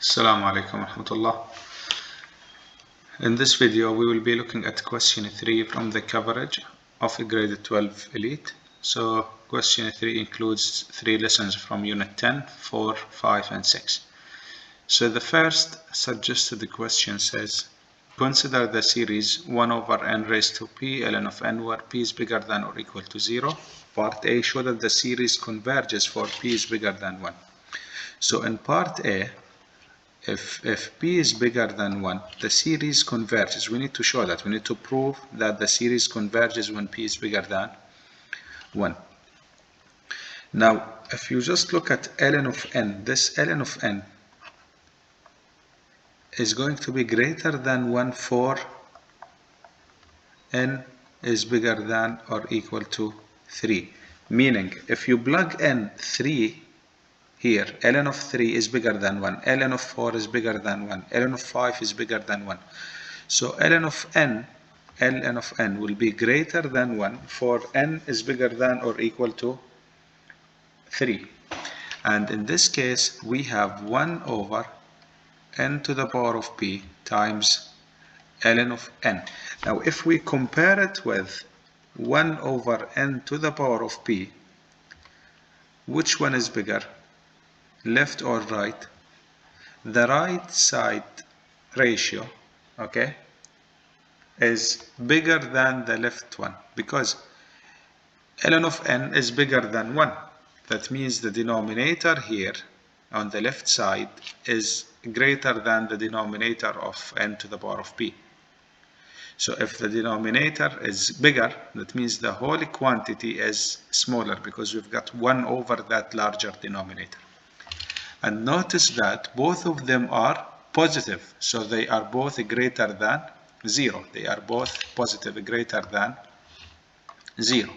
Assalamu alaikum warahmatullah. In this video we will be looking at question 3 from the coverage of a grade 12 elite. So question 3 includes 3 lessons from unit 10, 4, 5 and 6. So the first suggested question says, consider the series 1 over n raised to p ln of n where p is bigger than or equal to 0. Part A, show that the series converges for p is bigger than 1. So in part A, if p is bigger than 1, the series converges. We need to show that. We need to prove that the series converges when p is bigger than 1. Now, if you just look at ln of n, this ln of n is going to be greater than 1 for n is bigger than or equal to 3. Meaning, if you plug in 3 here, ln of 3 is bigger than 1, ln of 4 is bigger than 1, ln of 5 is bigger than 1. So ln of n will be greater than 1 for n is bigger than or equal to 3. And in this case, we have 1 over n to the power of p times ln of n. Now, if we compare it with 1 over n to the power of p, which one is bigger? Left or right? The right side ratio, okay, is bigger than the left one because ln of n is bigger than 1. That means the denominator here on the left side is greater than the denominator of n to the power of p. So if the denominator is bigger, that means the whole quantity is smaller because we've got 1 over that larger denominator. And notice that both of them are positive, so they are both greater than 0. They are both positive, greater than 0.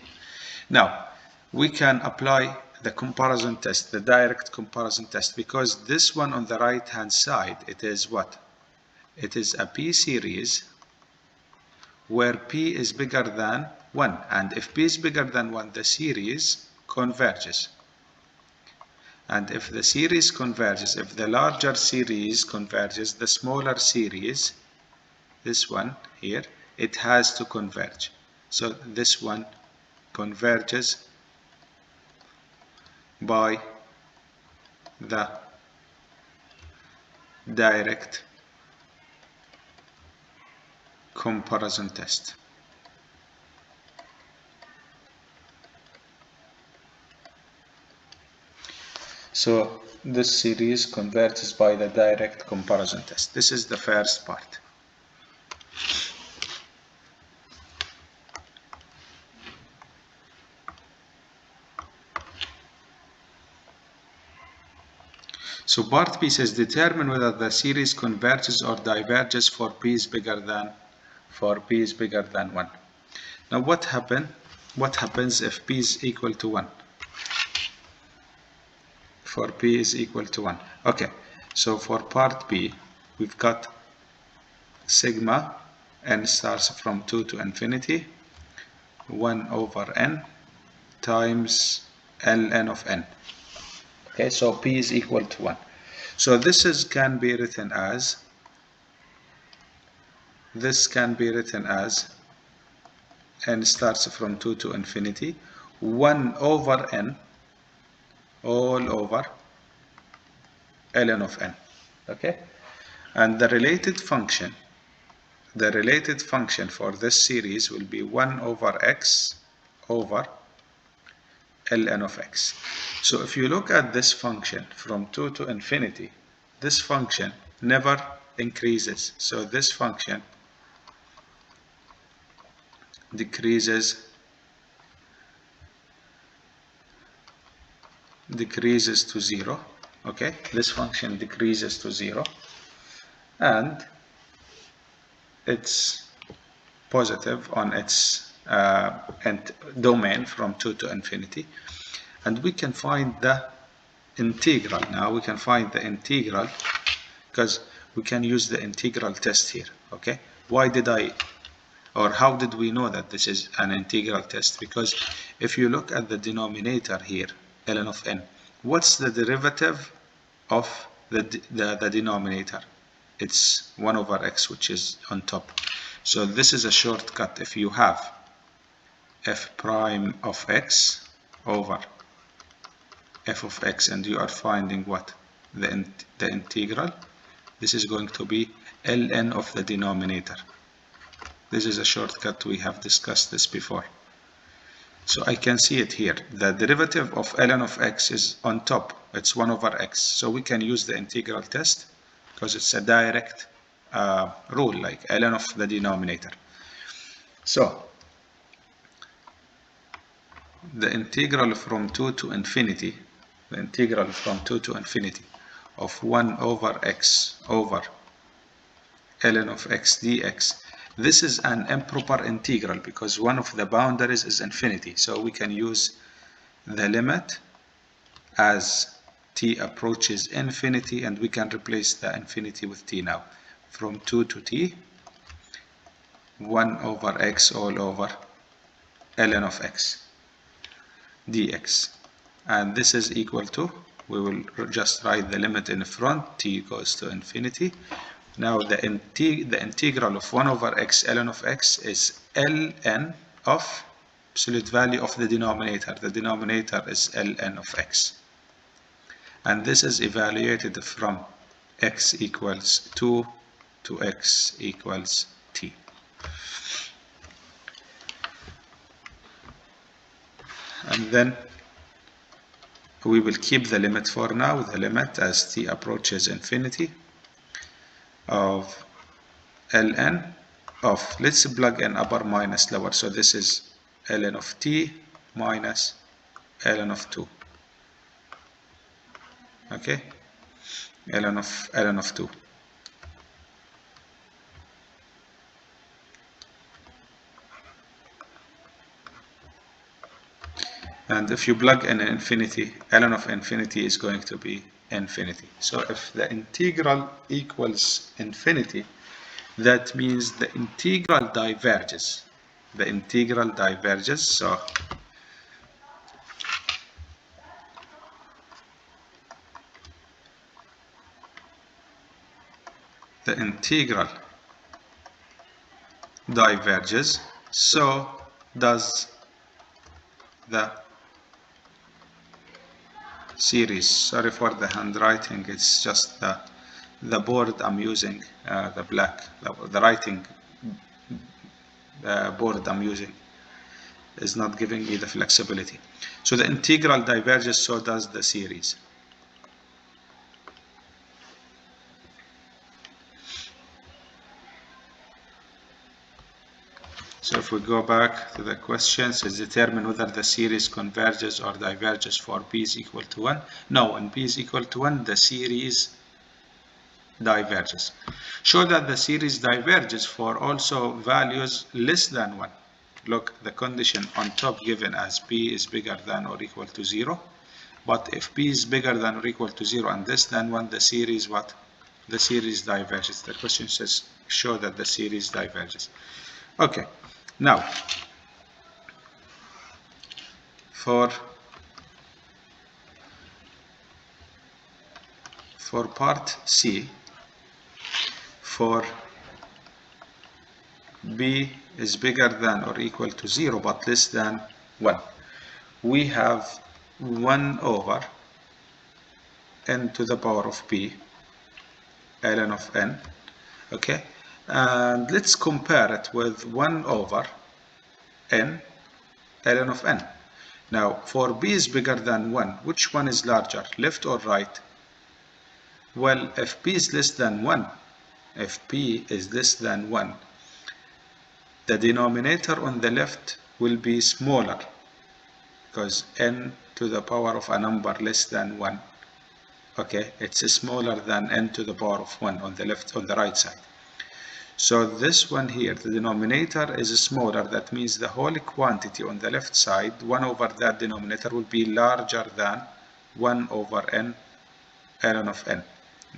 Now, we can apply the comparison test, the direct comparison test, because this one on the right hand side, it is what? It is a p series where p is bigger than 1. And if p is bigger than 1, the series converges. And if the series converges, if the larger series converges, the smaller series, this one here, it has to converge. So this one converges by the direct comparison test. So this series converges by the direct comparison test. This is the first part. So part B says determine whether the series converges or diverges for p is bigger than 1. Now what happens if p is equal to 1? For p is equal to 1. Okay, so for part B, we've got sigma n starts from 2 to infinity, 1 over n times ln of n. Okay, so p is equal to 1. So this can be written as n starts from 2 to infinity, 1 over n all over ln of n. Okay, and the related function for this series will be 1 over x over ln of x. So if you look at this function from 2 to infinity, this function never increases. So this function decreases to 0. Okay, this function decreases to 0 and it's positive on its domain from 2 to infinity. And we can find the integral. Now we can find the integral because we can use the integral test here. Okay, how did we know that this is an integral test? Because if you look at the denominator here, ln of n, what's the derivative of the denominator. It's 1 over x, which is on top. So this is a shortcut. If you have f prime of x over f of x and you are finding what? The integral, this is going to be ln of the denominator. This is a shortcut. We have discussed this before. So I can see it here. The derivative of ln of x is on top. It's 1 over x. So we can use the integral test because it's a direct rule, like ln of the denominator. So the integral from 2 to infinity, the integral from 2 to infinity of 1 over x over ln of x dx. This is an improper integral because one of the boundaries is infinity. So we can use the limit as t approaches infinity, and we can replace the infinity with t now. From 2 to t, 1 over x all over ln of x dx. And this is equal to, we will just write the limit in front, t goes to infinity. Now the integral of 1 over x ln of x is ln of absolute value of the denominator. The denominator is ln of x. And this is evaluated from x equals 2 to x equals t. And then we will keep the limit for now, the limit as t approaches infinity of ln of, let's plug in upper minus lower, so this is ln of t minus ln of 2. Okay, ln of 2. And if you plug in infinity, ln of infinity is going to be infinity. So if the integral equals infinity, that means the integral diverges. The integral diverges. So the integral diverges, so does the series. Sorry for the handwriting, it's just the board I'm using, the black, the writing board I'm using is not giving me the flexibility. So the integral diverges, so does the series. So if we go back to the questions, it's determine whether the series converges or diverges for p is equal to 1. No, when p is equal to 1, the series diverges. Show that the series diverges for also values less than 1. Look, the condition on top given as p is bigger than or equal to 0. But if p is bigger than or equal to 0 and less than 1, the series what? The series diverges. The question says show that the series diverges. Okay. Now, for part C, for b is bigger than or equal to 0 but less than 1, we have 1 over n to the power of p, ln of n, okay? And let's compare it with 1 over n, ln of n. Now, for b is bigger than 1, which one is larger, left or right? Well, if p is less than 1, the denominator on the left will be smaller because n to the power of a number less than 1, okay, it's smaller than n to the power of 1 on the left, on the right side. So this one here, the denominator is smaller. That means the whole quantity on the left side, 1 over that denominator, will be larger than 1 over n ln of n.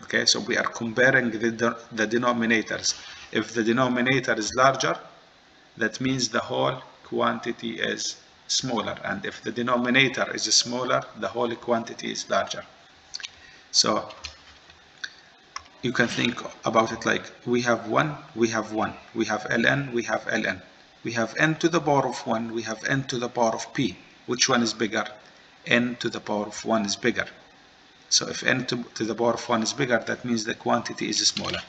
Okay, so we are comparing the denominators. If the denominator is larger, that means the whole quantity is smaller. And if the denominator is smaller, the whole quantity is larger. So you can think about it like we have 1, we have 1, we have ln, we have ln. We have n to the power of 1, we have n to the power of p. Which one is bigger? N to the power of 1 is bigger. So if n to the power of 1 is bigger, that means the quantity is smaller.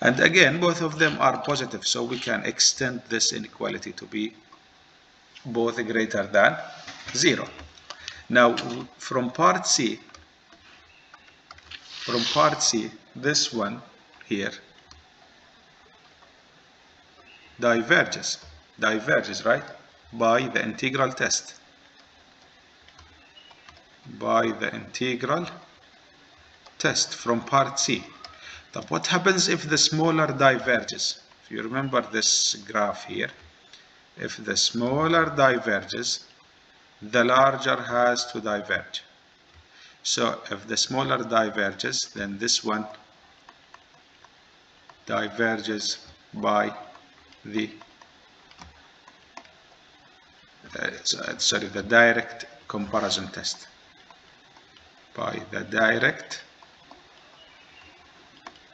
And again, both of them are positive, so we can extend this inequality to be both greater than 0. Now, from part C, this one here diverges, right? By the integral test. From part C. But what happens if the smaller diverges? If you remember this graph here, if the smaller diverges, the larger has to diverge. So if the smaller diverges, then this one diverges by the the direct comparison test. By the direct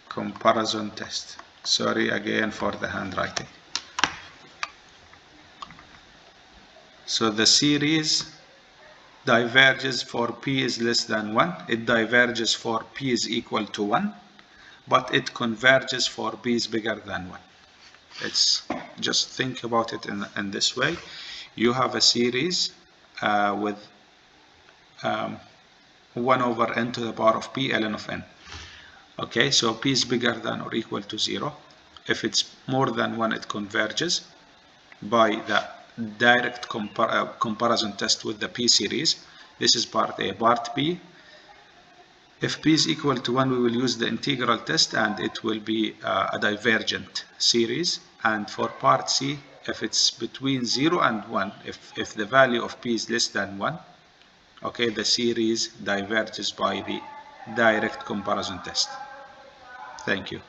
comparison test. Sorry again for the handwriting. So the series diverges for p is less than 1. It diverges for p is equal to 1. But it converges for p is bigger than 1. Let's just think about it in this way. You have a series with 1 over n to the power of p ln of n. Okay, so p is bigger than or equal to 0. If it's more than 1, it converges by the direct comparison test with the p series. This is part A. Part B, if p is equal to 1, we will use the integral test and it will be a divergent series. And for part C, if it's between 0 and 1, if the value of p is less than 1, okay, the series diverges by the direct comparison test. Thank you.